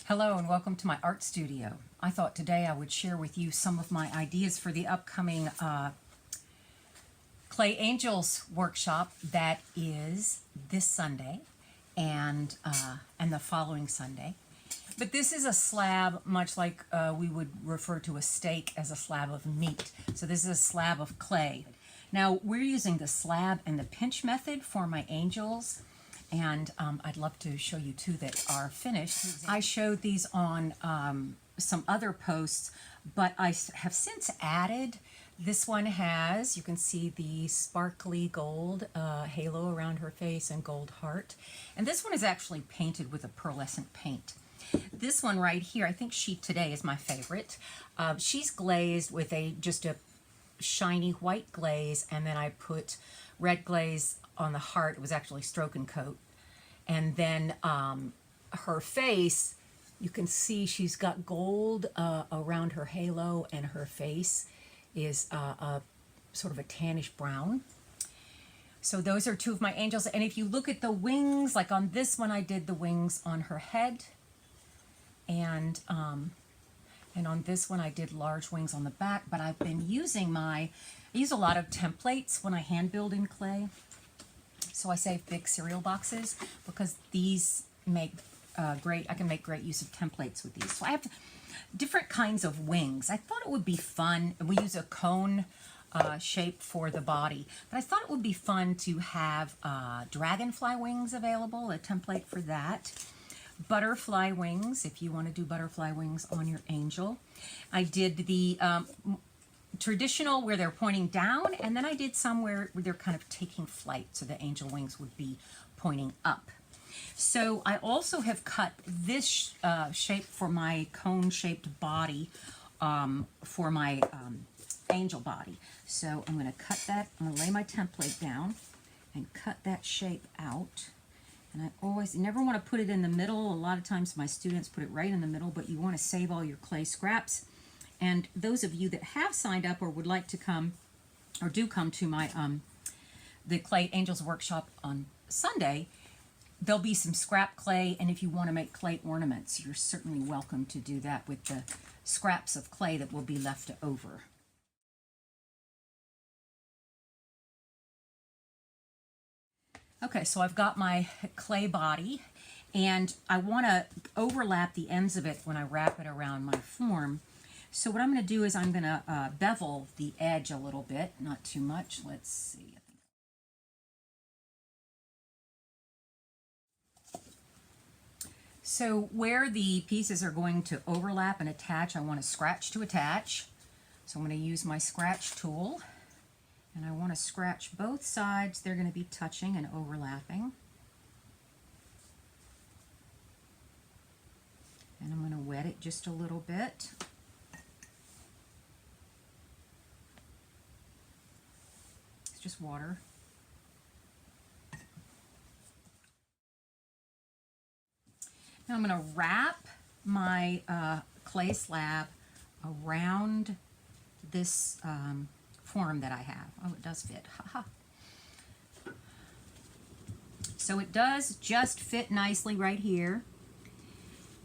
Hello and welcome to my art studio. I thought today I would share with you some of my ideas for the upcoming Clay Angels workshop that is this Sunday and the following Sunday. But this is a slab, much like we would refer to a steak as a slab of meat. So this is a slab of clay. Now we're using the slab and the pinch method for my angels. And I'd love to show you two that are finished. I showed these on some other posts, but I have since added, this one has, you can see the sparkly gold halo around her face and gold heart. And this one is actually painted with a pearlescent paint. This one right here, I think Sheet Today is my favorite. She's glazed with just a shiny white glaze, and then I put red glaze on the heart. It was actually Stroke and Coat. And then her face, you can see she's got gold around her halo, and her face is a sort of a tannish brown. So those are two of my angels. And if you look at the wings, like on this one, I did the wings on her head. And on this one, I did large wings on the back. But I've been using I use a lot of templates when I hand build in clay. So I save big cereal boxes because these make I can make great use of templates with these. So I have different kinds of wings. I thought it would be fun. We use a cone shape for the body, but I thought it would be fun to have dragonfly wings available, a template for that. Butterfly wings, if you want to do butterfly wings on your angel. I did the traditional where they're pointing down, and then I did some where they're kind of taking flight, so the angel wings would be pointing up. So I also have cut this shape for my cone-shaped body for my angel body. So I'm going to cut that, I'm going to lay my template down and cut that shape out. And you never want to put it in the middle. A lot of times my students put it right in the middle, but you want to save all your clay scraps. And those of you that have signed up or would like to come, or do come to my the Clay Angels workshop on Sunday, there'll be some scrap clay, and if you want to make clay ornaments, you're certainly welcome to do that with the scraps of clay that will be left over. Okay, so I've got my clay body, and I want to overlap the ends of it when I wrap it around my form. So what I'm going to do is I'm going to bevel the edge a little bit, not too much. Let's see. So where the pieces are going to overlap and attach, I want to scratch to attach. So I'm going to use my scratch tool, and I want to scratch both sides. They're going to be touching and overlapping. And I'm going to wet it just a little bit. Just water. Now I'm going to wrap my clay slab around this form that I have. Oh, it does fit. Ha ha. So it does just fit nicely right here.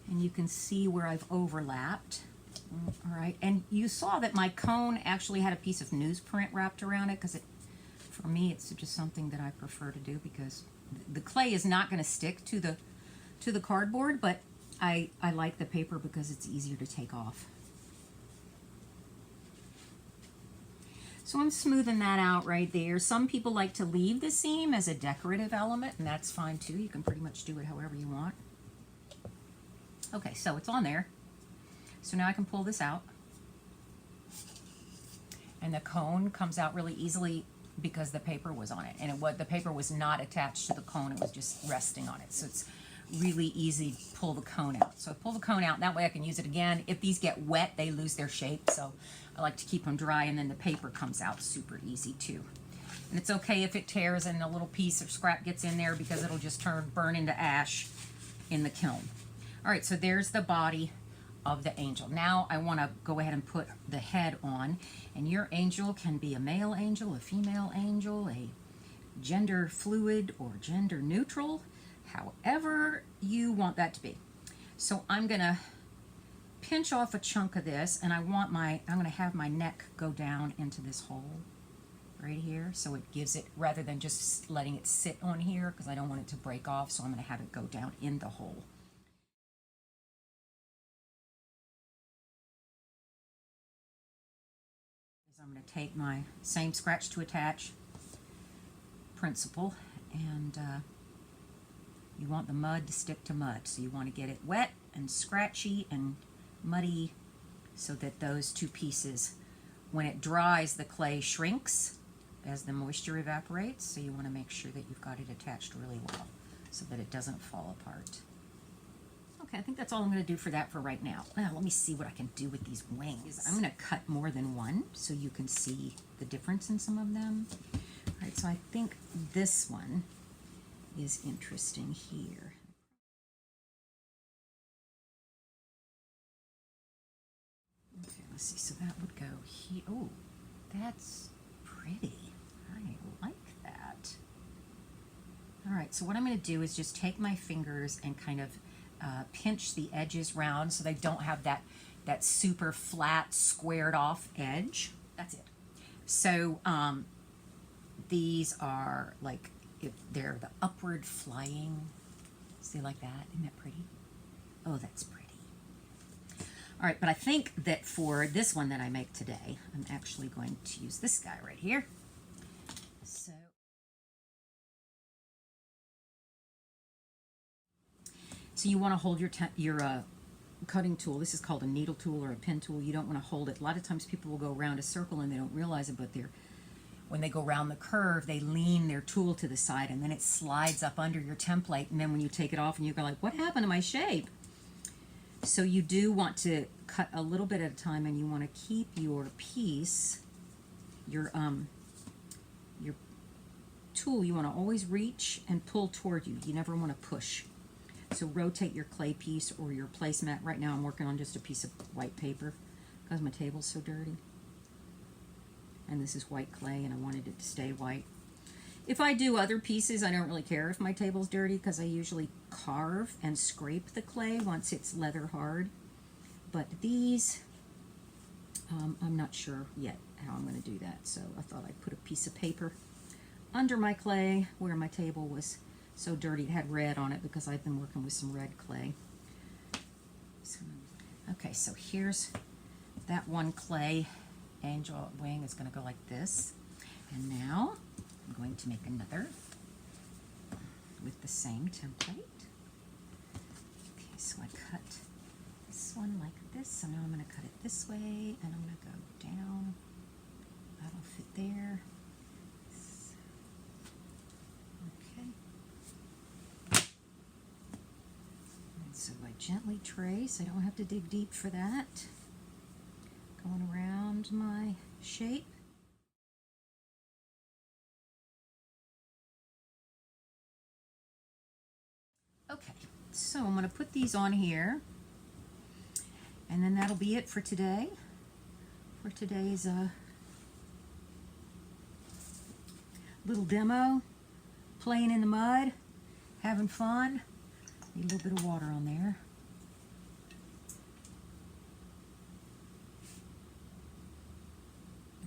And you can see where I've overlapped. All right. And you saw that my cone actually had a piece of newsprint wrapped around it because for me, it's just something that I prefer to do because the clay is not going to stick to the cardboard, but I like the paper because it's easier to take off. So I'm smoothing that out right there. Some people like to leave the seam as a decorative element, and that's fine too. You can pretty much do it however you want. Okay, so it's on there. So now I can pull this out. And the cone comes out really easily because the paper was on it, and the paper was not attached to the cone, it was just resting on it. So it's really easy to pull the cone out. So I pull the cone out, and that way I can use it again. If these get wet, they lose their shape, so I like to keep them dry, and then the paper comes out super easy too. And it's okay if it tears and a little piece of scrap gets in there because it'll just burn into ash in the kiln. All right, so there's the body of the angel. Now I want to go ahead and put the head on, and your angel can be a male angel, a female angel, a gender fluid or gender neutral, however you want that to be. So I'm gonna pinch off a chunk of this, and I'm gonna have my neck go down into this hole right here, so it gives it, rather than just letting it sit on here, because I don't want it to break off, so I'm gonna have it go down in the hole. I'm going to take my same scratch to attach principle, and you want the mud to stick to mud, so you want to get it wet and scratchy and muddy so that those two pieces, when it dries, the clay shrinks as the moisture evaporates, so you want to make sure that you've got it attached really well so that it doesn't fall apart. Okay, I think that's all I'm going to do for that for right now. Now, let me see what I can do with these wings. I'm going to cut more than one so you can see the difference in some of them. All right, so I think this one is interesting here. Okay, let's see. So that would go here. Oh, that's pretty. I like that. All right, so what I'm going to do is just take my fingers and kind of pinch the edges round so they don't have that super flat, squared off edge. That's it. So these are like, if they're the upward flying, see, like that? Isn't that pretty? Oh, that's pretty. All right, but I think that for this one that I make today, I'm actually going to use this guy right here. So you want to hold your cutting tool. This is called a needle tool or a pen tool. You don't want to hold it. A lot of times people will go around a circle and they don't realize it, but when they go around the curve, they lean their tool to the side, and then it slides up under your template, and then when you take it off and you go like, what happened to my shape? So you do want to cut a little bit at a time, and you want to keep your piece, your tool, you want to always reach and pull toward you. You never want to push. So rotate your clay piece or your placemat. Right now I'm working on just a piece of white paper because my table's so dirty. And this is white clay, and I wanted it to stay white. If I do other pieces, I don't really care if my table's dirty because I usually carve and scrape the clay once it's leather hard. But these, I'm not sure yet how I'm going to do that. So I thought I'd put a piece of paper under my clay where my table was so dirty. It had red on it because I've been working with some red clay. Okay, so here's that one clay angel wing is going to go like this. And now I'm going to make another with the same template. Okay, so I cut this one like this. So now I'm going to cut it this way, and I'm going to go down. That'll fit there. So I gently trace. I don't have to dig deep for that. Going around my shape. Okay, so I'm going to put these on here, and then that'll be it for today. For today's little demo, playing in the mud, having fun. Need a little bit of water on there.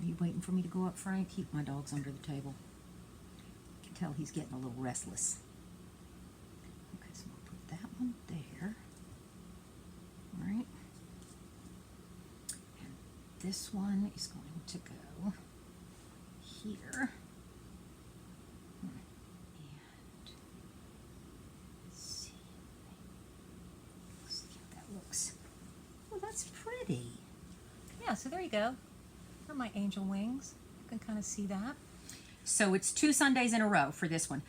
Are you waiting for me to go up, Frank? My dog's under the table. You can tell he's getting a little restless. Okay, so I'll put that one there. All right. And this one is going to go here. That's pretty. Yeah, so there you go. There are my angel wings. You can kind of see that. So it's 2 Sundays in a row for this one.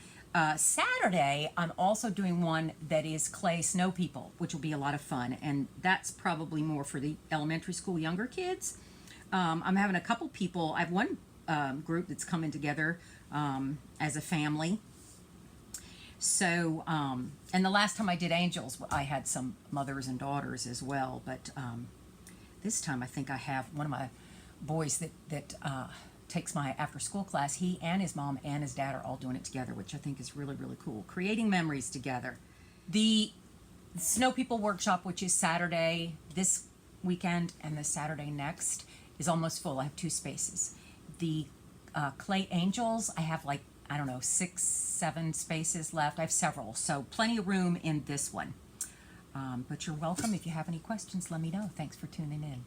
Saturday, I'm also doing one that is clay snow people, which will be a lot of fun. And that's probably more for the elementary school younger kids. I'm having a couple people. I have one group that's coming together as a family. So, and the last time I did angels, I had some mothers and daughters as well, but this time I think I have one of my boys that takes my after-school class. He and his mom and his dad are all doing it together, which I think is really, really cool. Creating memories together. The Snow People Workshop, which is Saturday this weekend and the Saturday next, is almost full. I have 2 spaces. The Clay Angels, I have like, I don't know, 6, 7 spaces left. I have several, so plenty of room in this one. But you're welcome. If you have any questions, let me know. Thanks for tuning in.